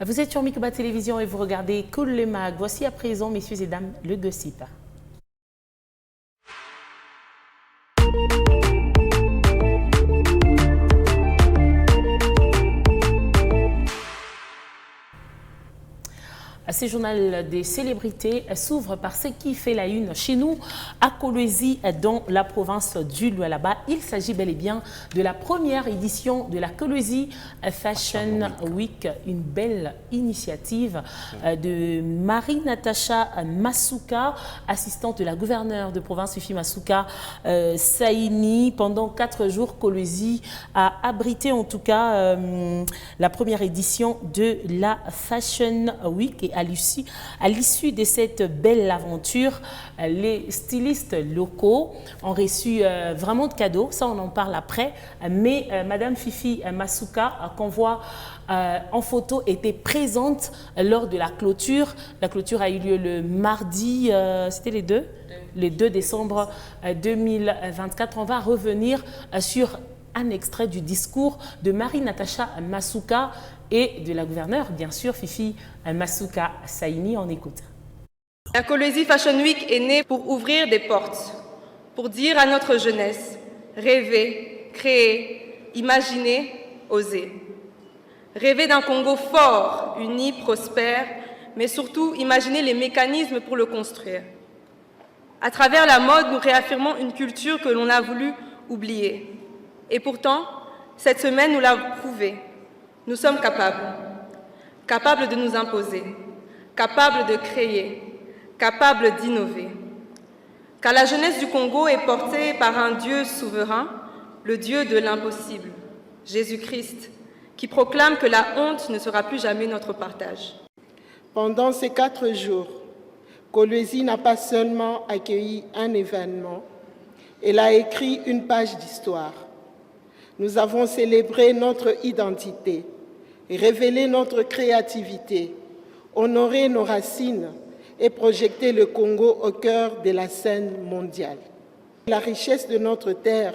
Vous êtes sur Mikoba Télévision et vous regardez Cool le Mag. Voici à présent, messieurs et dames, le gossip. Ce journal des célébrités s'ouvre par ce qui fait la une chez nous, à Kolwezi, dans la province du Lualaba. Il s'agit bel et bien de la première édition de la Kolwezi Fashion Week, une belle initiative de Marie-Natacha Masuka, assistante de la gouverneure de province Fifi Masuka Saini. Pendant 4 jours, Kolwezi a abrité en tout cas la première édition de la Fashion Week. Et à l'issue de cette belle aventure, les stylistes locaux ont reçu vraiment de cadeaux. Ça, on en parle après. Mais Madame Fifi Masuka, qu'on voit en photo, était présente lors de la clôture. La clôture a eu lieu le mardi, c'était le 2 décembre 2024. On va revenir sur un extrait du discours de Marie-Natacha Masuka et de la gouverneure, bien sûr, Fifi Masuka Saini. On écoute. La Kolwezi Fashion Week est née pour ouvrir des portes, pour dire à notre jeunesse, rêver, créer, imaginer, oser. Rêver d'un Congo fort, uni, prospère, mais surtout imaginer les mécanismes pour le construire. À travers la mode, nous réaffirmons une culture que l'on a voulu oublier. Et pourtant, cette semaine nous l'a prouvé. Nous sommes capables de nous imposer, capables de créer, capables d'innover. Car la jeunesse du Congo est portée par un Dieu souverain, le Dieu de l'impossible, Jésus-Christ, qui proclame que la honte ne sera plus jamais notre partage. Pendant ces 4 jours, Kolwezi n'a pas seulement accueilli un événement, elle a écrit une page d'histoire. Nous avons célébré notre identité, révélé notre créativité, honoré nos racines et projeté le Congo au cœur de la scène mondiale. La richesse de notre terre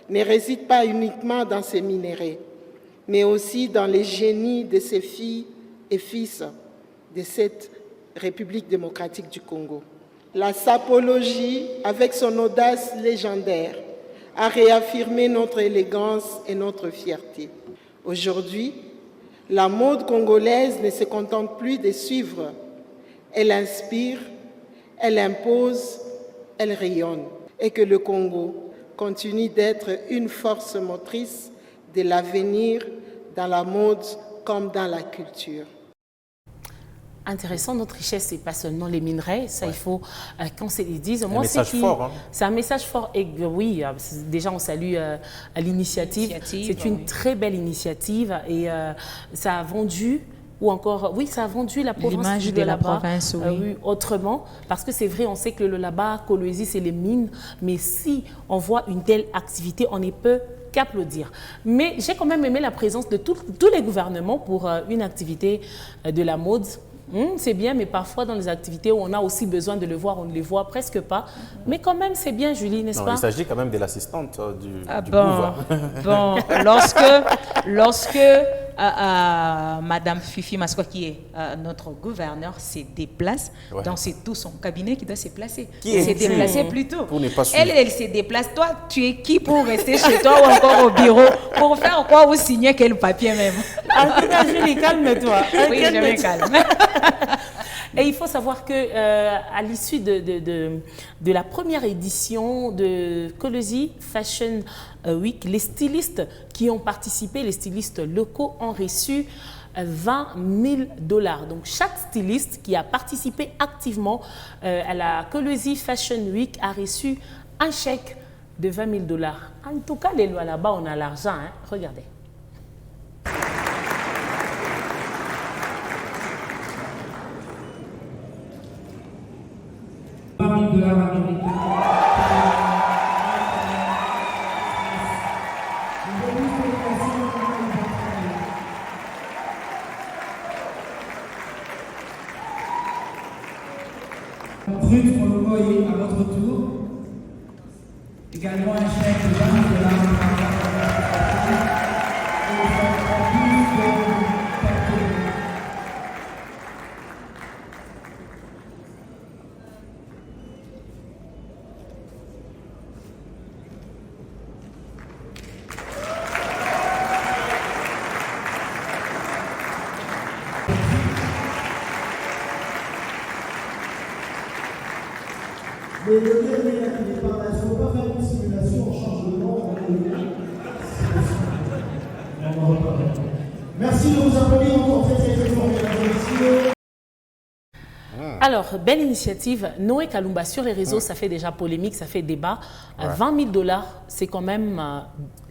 ne réside pas uniquement dans ses minéraux, mais aussi dans les génies de ses filles et fils de cette République démocratique du Congo. La sapologie, avec son audace légendaire, a réaffirmé notre élégance et notre fierté. Aujourd'hui, la mode congolaise ne se contente plus de suivre. Elle inspire, elle impose, elle rayonne. Et que le Congo continue d'être une force motrice de l'avenir dans la mode comme dans la culture. Intéressant, notre richesse, ce n'est pas seulement les minerais, ça il faut qu'on se le dise. C'est un message fort. Hein. C'est un message fort et oui, déjà on salue l'initiative. C'est une très belle initiative et ça a vendu, ou encore, oui, ça a vendu la province. L'image de la province, oui. Oui. Autrement, parce que c'est vrai, on sait que le là-bas, Kolwezi, c'est les mines, mais si on voit une telle activité, on ne peut qu'applaudir. Mais j'ai quand même aimé la présence de tous les gouvernements pour une activité de la mode. C'est bien, mais parfois dans les activités où on a aussi besoin de le voir, on ne les voit presque pas. Mais quand même, c'est bien, Julie, n'est-ce pas? Il s'agit quand même de l'assistante du pouvoir. Bon, lorsque Madame Fifi Masuka, qui est notre gouverneur, se déplace, donc c'est tout son cabinet qui doit se placer. Qui est déplacé plutôt. Pour ne pas suivre. Elle se déplace. Toi, tu es qui pour rester chez toi ou encore au bureau? Pour faire quoi ou signer quel papier même? En tout cas, Julie, calme-toi. Oui, je me calme. Et il faut savoir qu'à l'issue de la première édition de Kolwezi Fashion Week, les stylistes qui ont participé, les stylistes locaux, ont reçu 20 000 $. Donc, chaque styliste qui a participé activement à la Kolwezi Fashion Week a reçu un chèque de 20 000 $. En tout cas, les lois là-bas, on a l'argent. Hein. Regardez. $20 000 américains. Brut pour le loyer à votre tour. Également un chèque de $20 000. Mais le dernier là qui n'est pas là, il ne faut pas faire une simulation, on change de nom, on est là. On en reparlera. Merci de vous applaudir encore très très fort, mesdames et messieurs. Alors, belle initiative. Noé Kalumba, sur les réseaux, ça fait déjà polémique, ça fait débat. 20 000 $, c'est quand même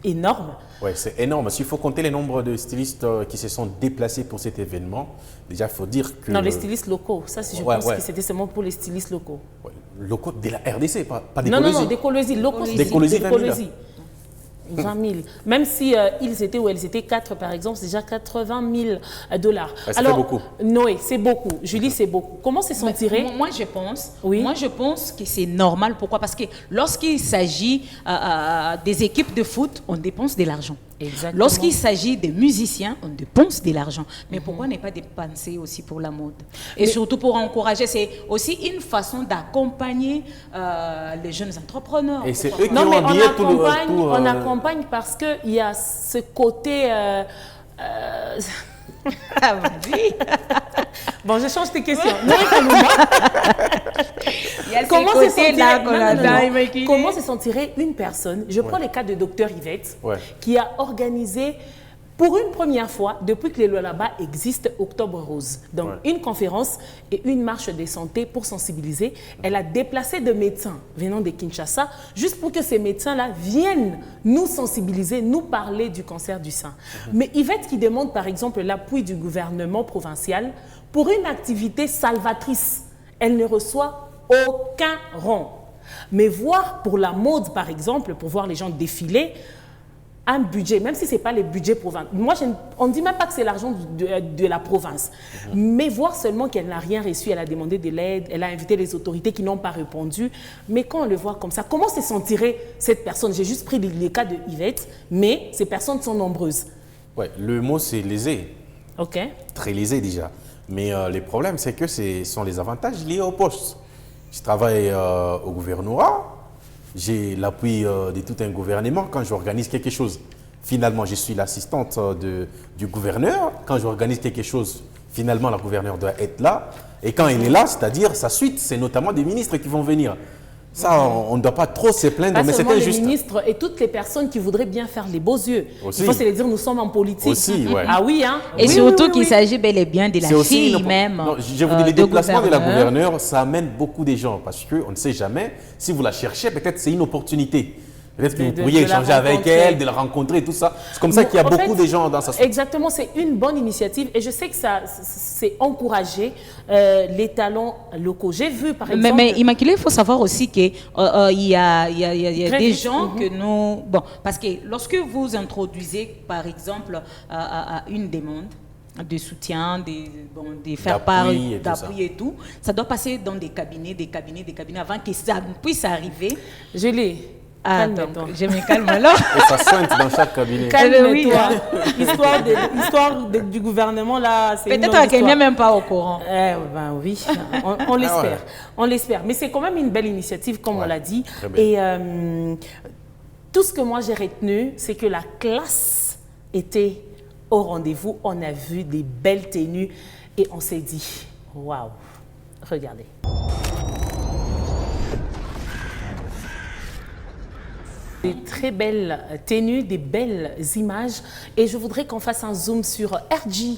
énorme. Oui, c'est énorme. S'il faut compter les nombres de stylistes qui se sont déplacés pour cet événement, déjà, il faut dire que... Non, les stylistes locaux. Ça, je pense que c'était seulement pour les stylistes locaux. Ouais, locaux de la RDC, pas des Non, Colosi. non, non, des Colosi. Locaux, Des Colosi, 20 000. 20 000. Même si ils étaient ou elles étaient 4, par exemple, c'est déjà 80 000 $. Ça fait beaucoup. Noé, c'est beaucoup. Julie, c'est beaucoup. Comment se sentirait? Moi, je pense que c'est normal. Pourquoi? Parce que lorsqu'il s'agit des équipes de foot, on dépense de l'argent. Exactement. Lorsqu'il s'agit des musiciens, on dépense de l'argent. Mais pourquoi ne pas dépenser aussi pour la mode? Et surtout pour encourager, c'est aussi une façon d'accompagner les jeunes entrepreneurs. Et c'est eux qui Non, mais ont habillé tout le... on accompagne parce qu'il y a ce côté... Vas-y. Bon, je change tes questions. Noé Kalumba. Comment se sentirait une personne, je prends le cas de Dr Yvette, qui a organisé pour une première fois, depuis que les Lualaba existent, Octobre Rose. Donc, une conférence et une marche de santé pour sensibiliser. Elle a déplacé des médecins venant de Kinshasa, juste pour que ces médecins-là viennent nous sensibiliser, nous parler du cancer du sein. Mais Yvette qui demande, par exemple, l'appui du gouvernement provincial pour une activité salvatrice, elle ne reçoit aucun rond. Mais voir pour la mode, par exemple, pour voir les gens défiler, un budget, même si ce n'est pas le budget provincial. Moi, on ne dit même pas que c'est l'argent de la province. Mais voir seulement qu'elle n'a rien reçu, elle a demandé de l'aide, elle a invité les autorités qui n'ont pas répondu. Mais quand on le voit comme ça, comment se sentirait cette personne? J'ai juste pris les cas de Yvette, mais ces personnes sont nombreuses. Ouais, le mot, c'est lésé. OK. Très lésé déjà. Mais le problème, c'est que ce sont les avantages liés au poste. Je travaille au gouvernorat. J'ai l'appui de tout un gouvernement quand j'organise quelque chose. Finalement, je suis l'assistante du gouverneur. Quand j'organise quelque chose, finalement, la gouverneure doit être là. Et quand il est là, c'est-à-dire sa suite, c'est notamment des ministres qui vont venir. Ça, on ne doit pas trop se plaindre, mais c'est injuste. Les ministres et toutes les personnes qui voudraient bien faire les beaux yeux. Aussi. Il faut se le dire, nous sommes en politique. Aussi, ouais. Ah oui, hein? Et surtout qu'il s'agit bel et bien de la fille même. Non, je vous dis, les déplacements de la gouverneure, ça amène beaucoup de gens parce qu'on ne sait jamais. Si vous la cherchez, peut-être c'est une opportunité. Peut-être que vous pourriez échanger avec elle, de la rencontrer, tout ça. C'est comme ça qu'il y a beaucoup de gens dans sa société. Exactement, c'est une bonne initiative et je sais que ça, c'est encourager les talents locaux. J'ai vu par exemple... Mais Immaculée, il faut savoir aussi qu'il y a des gens que nous... Bon, parce que lorsque vous introduisez par exemple une demande de soutien, de faire part d'appui et tout, ça doit passer dans des cabinets avant que ça puisse arriver. Julie. Ah, donc, je me calme alors. Et ça soigne dans chaque cabinet. Calme-toi. L'histoire du gouvernement, là, c'est peut-être qu'elle n'est même pas au courant. Ben oui, on l'espère. On l'espère. Mais c'est quand même une belle initiative, comme on l'a dit. Et tout ce que moi j'ai retenu, c'est que la classe était au rendez-vous. On a vu des belles tenues et on s'est dit, waouh, regardez. Des très belles tenues, des belles images. Et je voudrais qu'on fasse un zoom sur RJ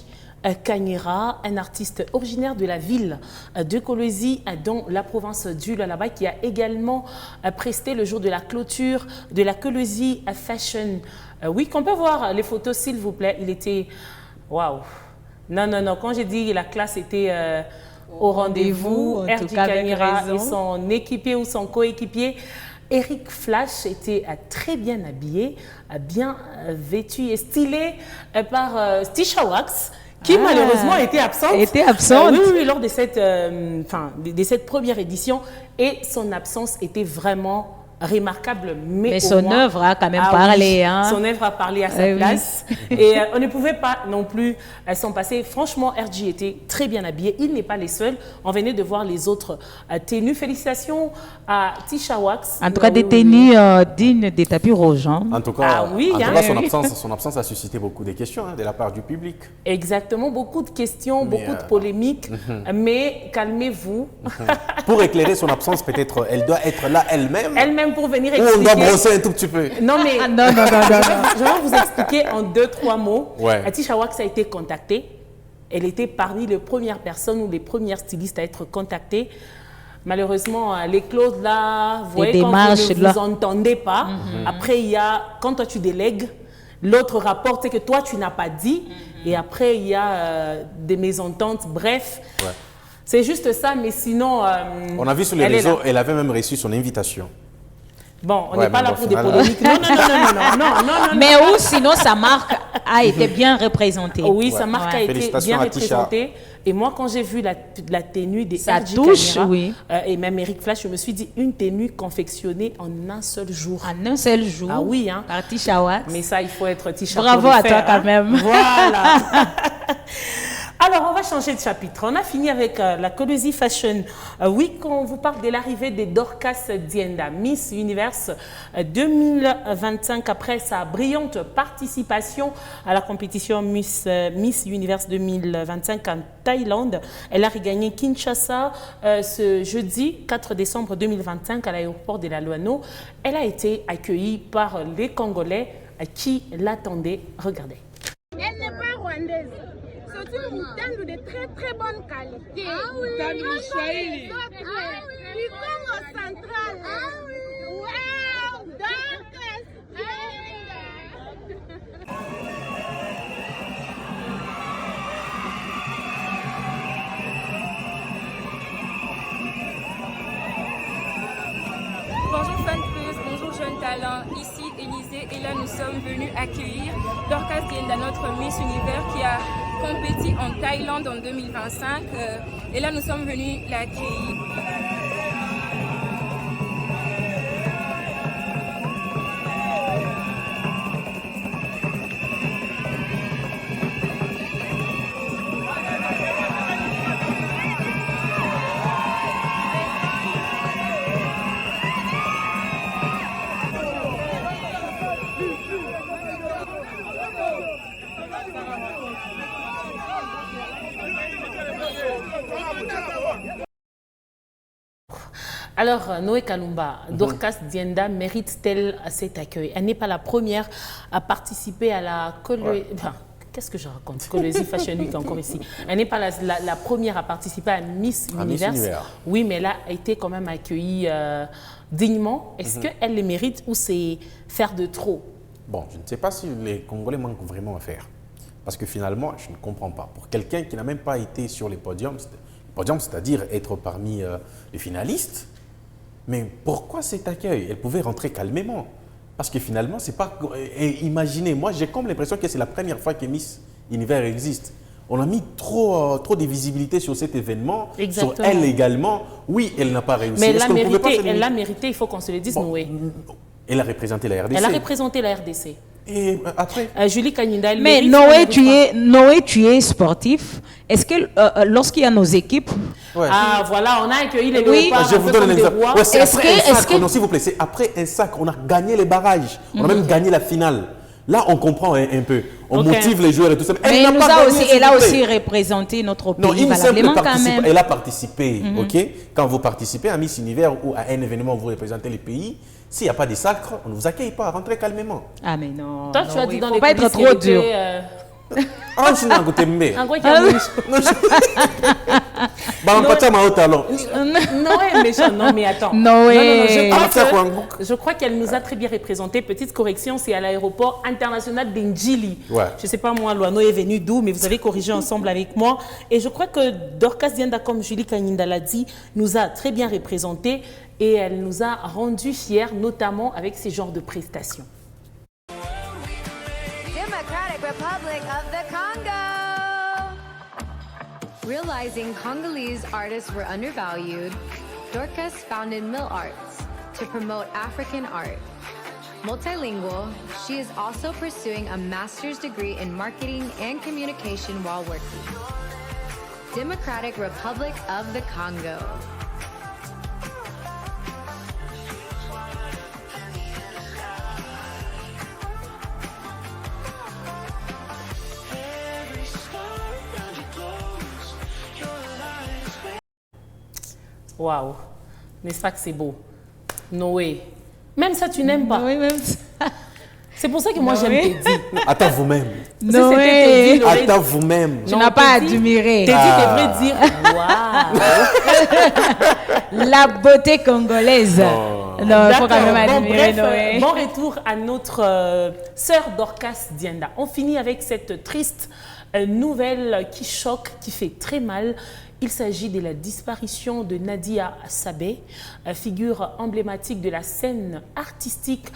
Kanyera, un artiste originaire de la ville de Kolwezi, dans la province du Lualaba, qui a également presté le jour de la clôture de la Kolwezi Fashion Week. On peut voir les photos, s'il vous plaît. Il était... Waouh! Non, non, non. Quand j'ai dit la classe était au rendez-vous, RJ Kanyera et son équipier ou son coéquipier, Eric Flash était très bien habillé, bien vêtu et stylé par Tisha Wax, qui malheureusement était absente. Oui, lors de cette première édition. Et son absence était vraiment remarquable, mais son œuvre a quand même parlé. Hein. Son œuvre a parlé à sa place. Et on ne pouvait pas non plus s'en passer. Franchement, RG était très bien habillé. Il n'est pas les seuls. On venait de voir les autres tenues. Félicitations à Tisha Wax. En tout cas, des tenues dignes des tapis rouges. Hein. En tout cas, son absence a suscité beaucoup de questions de la part du public. Exactement, beaucoup de questions, beaucoup de polémiques. Mais calmez-vous. Pour éclairer son absence, peut-être, elle doit être là elle-même. Elle-même pour venir expliquer. Ou on doit brosser un tout petit peu. Non, mais non. Je vais vous expliquer en 2-3 mots. Ouais. Tisha Wax a été contactée. Elle était parmi les premières personnes ou les premières stylistes à être contactées. Malheureusement, les clauses là, vous voyez, quand vous ne vous entendez pas, après il y a, quand toi tu délègues, l'autre rapporte c'est que toi tu n'as pas dit, et après il y a des mésententes, bref. Ouais. C'est juste ça, mais sinon... on a vu sur les réseaux, elle avait même reçu son invitation. Bon, on n'est pas là pour des polémiques. Non. Mais ou sinon, sa marque a été bien représentée. Oui, sa marque a été bien représentée. Et moi, quand j'ai vu la tenue des ça touche, Caméra, et même Eric Flash, je me suis dit, une tenue confectionnée en un seul jour. En un seul jour. Ah oui, hein. Par Tisha Wax. Mais ça, il faut être Tisha. Bravo à toi quand même. Voilà. Alors, on va changer de chapitre. On a fini avec la Kolwezi Fashion Week. On vous parle de l'arrivée de Dorcas Dienda, Miss Universe 2025. Après sa brillante participation à la compétition Miss Universe 2025 en Thaïlande, elle a regagné Kinshasa ce jeudi 4 décembre 2025 à l'aéroport de la Loano. Elle a été accueillie par les Congolais qui l'attendaient. Regardez. Elle n'est pas rwandaise. C'est une moutarde de très très bonne qualité. Ah oui, du Congo central. Ah oui. Wow, Dorcas. Bonjour fanfeuse, bonjour jeunes talents, ici Élisée et là nous sommes venus accueillir Dorcas Dienda, notre Miss Univers qui a compétit en Thaïlande en 2025 et là nous sommes venus l'accueillir. Alors, Noé Kalumba, Dorcas Dienda mérite-t-elle cet accueil? Elle n'est pas la première à participer à la qu'est-ce que je raconte? Kolwezi Fashion Week encore ici. Elle n'est pas la première à participer à Miss Univers. Oui, mais elle a été quand même accueillie dignement. Est-ce qu'elle le mérite ou c'est faire de trop? Bon, je ne sais pas si les Congolais manquent vraiment à faire. Parce que finalement, je ne comprends pas. Pour quelqu'un qui n'a même pas été sur les podiums, c'est-à-dire être parmi les finalistes, mais pourquoi cet accueil? Elle pouvait rentrer calmement. Parce que finalement, c'est pas... imaginez, moi j'ai comme l'impression que c'est la première fois que Miss Univers existe. On a mis trop de visibilité sur cet événement, exactement, sur elle également. Oui, elle n'a pas réussi. Mais elle l'a mérité, il faut qu'on se le dise, bon, Noé. Elle a représenté la RDC. Elle a représenté la RDC. Et après Julie Kanyinda, elle mais Noé, tu es sportif. Est-ce que lorsqu'il y a nos équipes... Ouais. Ah, voilà, on a accueilli les léopards. Je vous donne un exemple. Ouais, c'est s'il vous plaît, c'est après un sac, on a gagné les barrages. On a même gagné la finale. Là, on comprend un peu. On motive les joueurs et tout ça. Mais elle a aussi représenté notre pays valablement quand même. Elle a participé, ok? Quand vous participez à Miss Univers ou à un événement où vous représentez les pays, s'il n'y a pas de sacre, on ne vous accueille pas. Rentrez calmement. Ah mais non. Toi, tu as dit dans les coulisses, pas être trop dur. Ah, je suis un côté mbé. Non, mais attends. Non, je crois qu'elle nous a très bien représenté. Petite correction, c'est à l'aéroport international d'Indjili. Ouais. Je ne sais pas moi, Loano est venu d'où, mais vous avez corrigé ensemble avec moi. Et je crois que Dorcas Dienda, comme Julie Kanyinda l'a dit, nous a très bien représenté et elle nous a rendus fiers, notamment avec ces genres de prestations. Democratic Republic of the Congo. Realizing Congolese artists were undervalued, Dorcas founded Mill Arts to promote African art. Multilingual, she is also pursuing a master's degree in marketing and communication while working. Democratic Republic of the Congo. Waouh, n'est-ce pas que c'est beau? Noé. Même ça, tu n'aimes pas. Oui, même ça. C'est pour ça que moi, j'aime Teddy. Attends vous-même. Noé. Attends vous-même. Tu n'as pas admiré. Teddy devrait dire waouh. La beauté congolaise. Non, il faut quand même admirer Noé. Bon retour à notre sœur Dorcas Dienda. On finit avec cette triste nouvelle qui choque, qui fait très mal. Il s'agit de la disparition de Nadia Sabé, figure emblématique de la scène artistique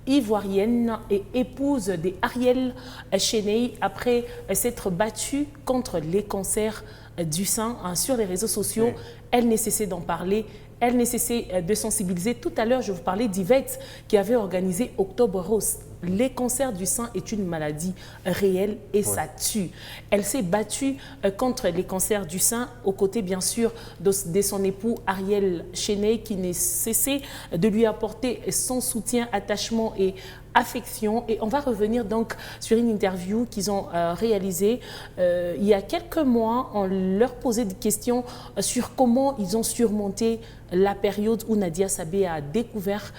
ivoirienne et épouse d'Ariel Cheney après s'être battue contre les cancers du sein sur les réseaux sociaux. Oui. Elle ne cessait d'en parler. Elle ne cessait de sensibiliser. Tout à l'heure, je vous parlais d'Yvette qui avait organisé Octobre Rose. Les cancers du sein est une maladie réelle et ça tue. Elle s'est battue contre les cancers du sein aux côtés, bien sûr, de son époux Ariel Cheney qui n'a cessé de lui apporter son soutien, attachement et affection. Et on va revenir donc sur une interview qu'ils ont réalisée il y a quelques mois. On leur posait des questions sur comment ils ont surmonté la période où Nadia Sabé a découvert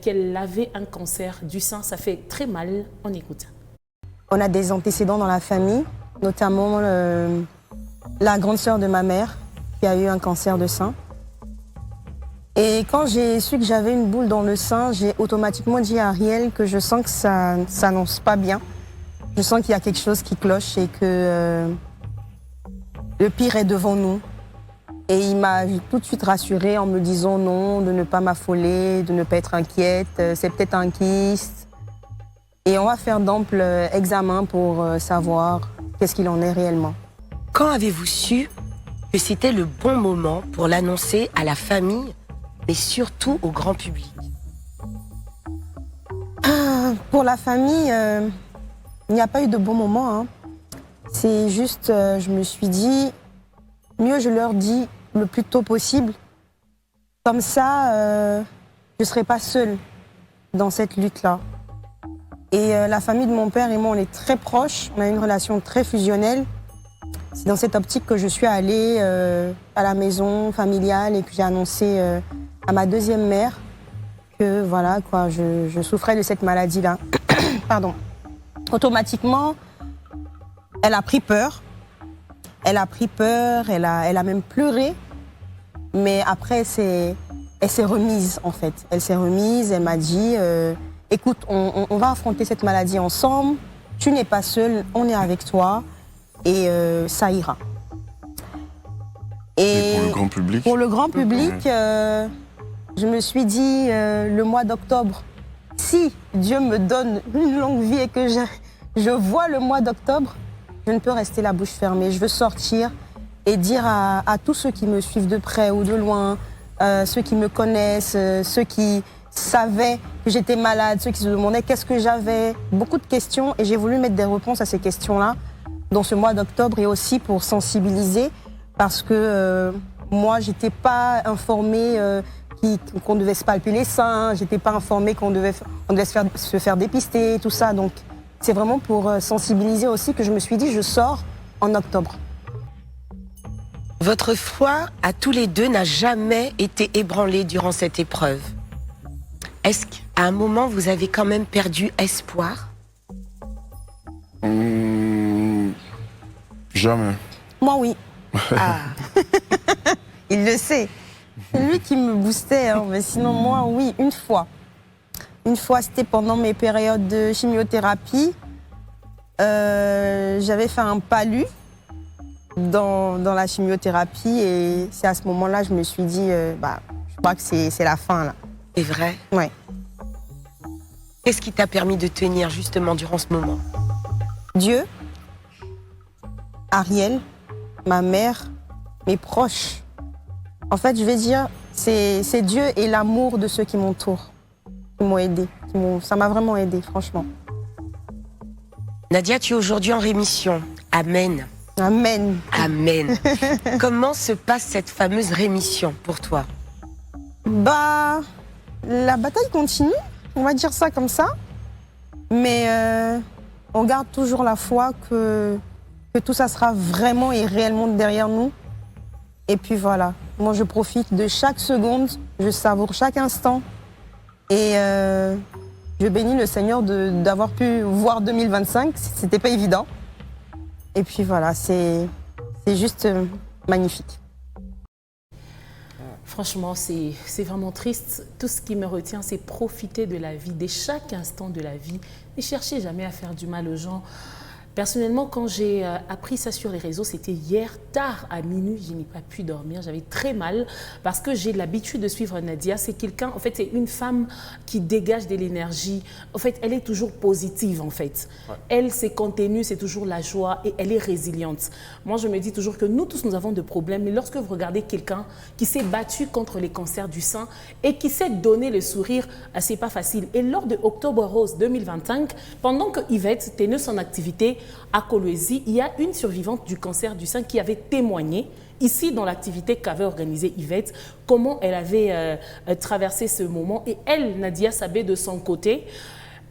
qu'elle avait un cancer du sein. Ça fait très mal. On écoute. On a des antécédents dans la famille, notamment la grande sœur de ma mère qui a eu un cancer de sein. Et quand j'ai su que j'avais une boule dans le sein, j'ai automatiquement dit à Ariel que je sens que ça s'annonce pas bien. Je sens qu'il y a quelque chose qui cloche et que le pire est devant nous. Et il m'a tout de suite rassurée en me disant non, de ne pas m'affoler, de ne pas être inquiète, c'est peut-être un kyste. Et on va faire d'amples examens pour savoir qu'est-ce qu'il en est réellement. Quand avez-vous su que c'était le bon moment pour l'annoncer à la famille, mais surtout au grand public? Pour la famille, il n'y a pas eu de bon moment. Hein. C'est juste, je me suis dit, mieux je leur dis le plus tôt possible. Comme ça, je ne serai pas seule dans cette lutte-là. Et la famille de mon père et moi, on est très proches. On a une relation très fusionnelle. C'est dans cette optique que je suis allée à la maison familiale et puis j'ai annoncé à ma deuxième mère que voilà, quoi, je souffrais de cette maladie-là. Pardon. Automatiquement, elle a pris peur. Elle a pris peur, elle a même pleuré. Mais après, elle s'est remise, en fait. Elle s'est remise, elle m'a dit, écoute, on va affronter cette maladie ensemble. Tu n'es pas seule, on est avec toi. Et ça ira. Et pour le grand public? Pour le grand public, je me suis dit, le mois d'octobre, si Dieu me donne une longue vie et que je vois le mois d'octobre, je ne peux rester la bouche fermée. Je veux sortir et dire à tous ceux qui me suivent de près ou de loin, ceux qui me connaissent, ceux qui savaient que j'étais malade, ceux qui se demandaient qu'est-ce que j'avais, beaucoup de questions. Et j'ai voulu mettre des réponses à ces questions-là dans ce mois d'octobre et aussi pour sensibiliser parce que moi, je n'étais pas informée qu'on devait se palper les seins, je n'étais pas informée qu'on devait se faire dépister, tout ça. Donc, c'est vraiment pour sensibiliser aussi que je me suis dit, je sors en octobre. Votre foi à tous les deux n'a jamais été ébranlée durant cette épreuve. Est-ce qu'à un moment, vous avez quand même perdu espoir? Jamais. Moi, oui. Ah. Il le sait. C'est lui qui me boostait, hein. Mais sinon, moi, oui, une fois. Une fois, c'était pendant mes périodes de chimiothérapie. J'avais fait un palu dans la chimiothérapie et c'est à ce moment-là je me suis dit, je crois que c'est la fin, là. C'est vrai? Ouais. Qu'est-ce qui t'a permis de tenir justement durant ce moment? Dieu, Ariel, ma mère, mes proches. En fait, je vais dire, c'est Dieu et l'amour de ceux qui m'entourent qui m'ont aidé. Ça m'a vraiment aidé, franchement. Nadia, tu es aujourd'hui en rémission. Amen. Amen. Amen. Comment se passe cette fameuse rémission pour toi? Bah, la bataille continue, on va dire ça comme ça. Mais on garde toujours la foi que tout ça sera vraiment et réellement derrière nous. Et puis voilà, moi je profite de chaque seconde, je savoure chaque instant. Et je bénis le Seigneur d'avoir pu voir 2025, c'était pas évident. Et puis voilà, c'est juste magnifique. Franchement, c'est vraiment triste. Tout ce qui me retient, c'est profiter de la vie, de chaque instant de la vie. Ne cherchez jamais à faire du mal aux gens. Personnellement, quand j'ai appris ça sur les réseaux, c'était hier tard à minuit, je n'ai pas pu dormir, j'avais très mal parce que j'ai l'habitude de suivre Nadia. C'est quelqu'un, en fait, c'est une femme qui dégage de l'énergie. En fait, elle est toujours positive, en fait. Ouais. Elle, ses contenus, c'est toujours la joie et elle est résiliente. Moi, je me dis toujours que nous tous, nous avons des problèmes, mais lorsque vous regardez quelqu'un qui s'est battu contre les cancers du sein et qui s'est donné le sourire, c'est pas facile. Et lors de Octobre Rose 2025, pendant que Yvette tenait son activité, à Kolwezi, il y a une survivante du cancer du sein qui avait témoigné ici dans l'activité qu'avait organisée Yvette, comment elle avait traversé ce moment. Et elle, Nadia Sabé, de son côté,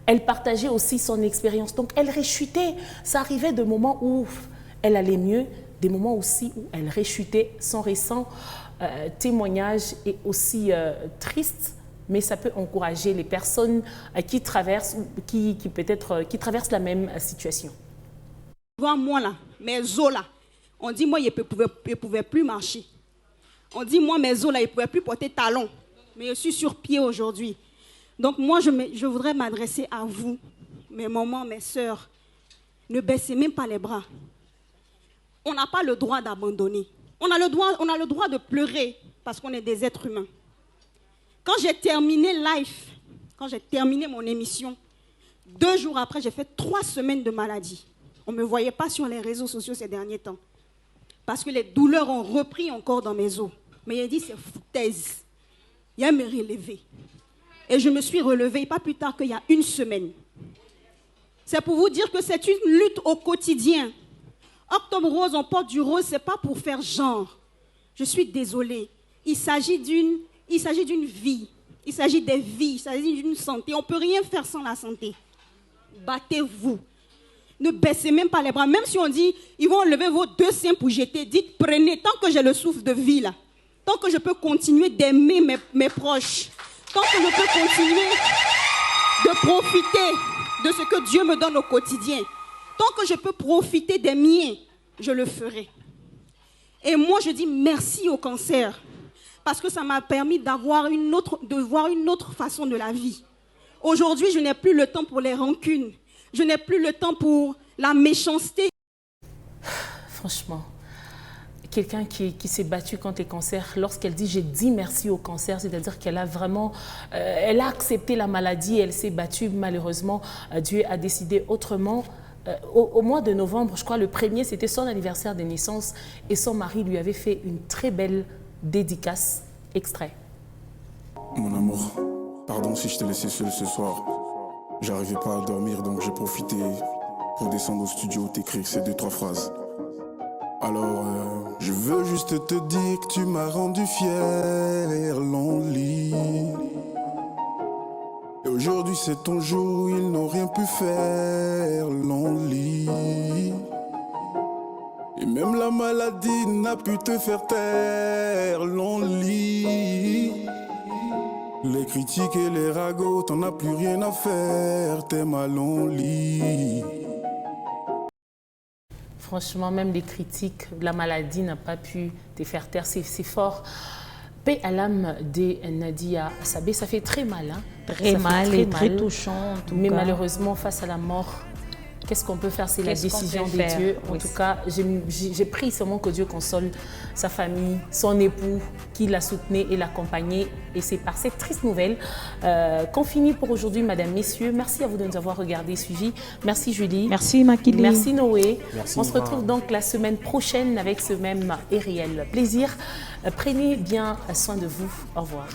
elle partageait aussi son expérience. Donc elle réchutait. Ça arrivait de moments où elle allait mieux, des moments aussi où elle réchutait. Son récent témoignage est aussi triste, mais ça peut encourager les personnes qui traversent, qui traversent la même situation. Moi là, mes os là, on dit moi, je ne pouvais plus marcher. On dit moi, mes os là, je ne pouvais plus porter talons. Mais je suis sur pied aujourd'hui. Donc moi, je voudrais m'adresser à vous, mes mamans, mes sœurs. Ne baissez même pas les bras. On n'a pas le droit d'abandonner. On a le droit de pleurer parce qu'on est des êtres humains. Quand j'ai terminé Life, quand j'ai terminé mon émission, 2 jours après, j'ai fait 3 semaines de maladie. On ne me voyait pas sur les réseaux sociaux ces derniers temps. Parce que les douleurs ont repris encore dans mes os. Mais il a dit, c'est foutaise. Il a me relever. Et je me suis relevée pas plus tard qu'il y a 1 semaine. C'est pour vous dire que c'est une lutte au quotidien. Octobre Rose, on porte du rose, ce n'est pas pour faire genre. Je suis désolée. Il s'agit d'une vie. Il s'agit des vies. Il s'agit d'une santé. On ne peut rien faire sans la santé. Battez-vous. Ne baissez même pas les bras. Même si on dit, ils vont enlever vos 2 seins pour jeter, dites, prenez, tant que j'ai le souffle de vie là, tant que je peux continuer d'aimer mes proches, tant que je peux continuer de profiter de ce que Dieu me donne au quotidien, tant que je peux profiter des miens, je le ferai. Et moi, je dis merci au cancer, parce que ça m'a permis de voir une autre façon de la vie. Aujourd'hui, je n'ai plus le temps pour les rancunes. Je n'ai plus le temps pour la méchanceté. Franchement, quelqu'un qui s'est battu contre les cancers, lorsqu'elle dit « j'ai dit merci au cancer », c'est-à-dire qu'elle a vraiment elle a accepté la maladie, elle s'est battue. Malheureusement, Dieu a décidé autrement. Au mois de novembre, je crois le 1er, c'était son anniversaire de naissance et son mari lui avait fait une très belle dédicace. Extrait. Mon amour, pardon si je t'ai laissé seul ce soir. J'arrivais pas à dormir, donc j'ai profité pour descendre au studio, t'écrire ces 2-3 phrases. Alors, je veux juste te dire que tu m'as rendu fier, lonely. Et aujourd'hui c'est ton jour, ils n'ont rien pu faire, lonely. Et même la maladie n'a pu te faire taire, lonely. Les critiques et les ragots, t'en as plus rien à faire, t'es mal en lit. Franchement, même les critiques, la maladie n'a pas pu te faire taire, c'est fort. Paix à l'âme de Nadia Sabé, ça fait très mal. Hein? Très mal et très touchant. Mais malheureusement, face à la mort, Qu'est-ce qu'on peut faire? C'est la Qu'est-ce qu'on décision peut de faire? Dieu. En Oui. tout cas, j'ai pris seulement que Dieu console sa famille, son époux, qui l'a soutenu et l'accompagné. Et c'est par cette triste nouvelle qu'on finit pour aujourd'hui, Madame, Messieurs. Merci à vous de nous avoir regardés, suivis. Merci Julie. Merci Makili. Merci Noé. Merci, On se Nima. retrouve donc la semaine prochaine avec ce même et réel plaisir. Prenez bien soin de vous. Au revoir.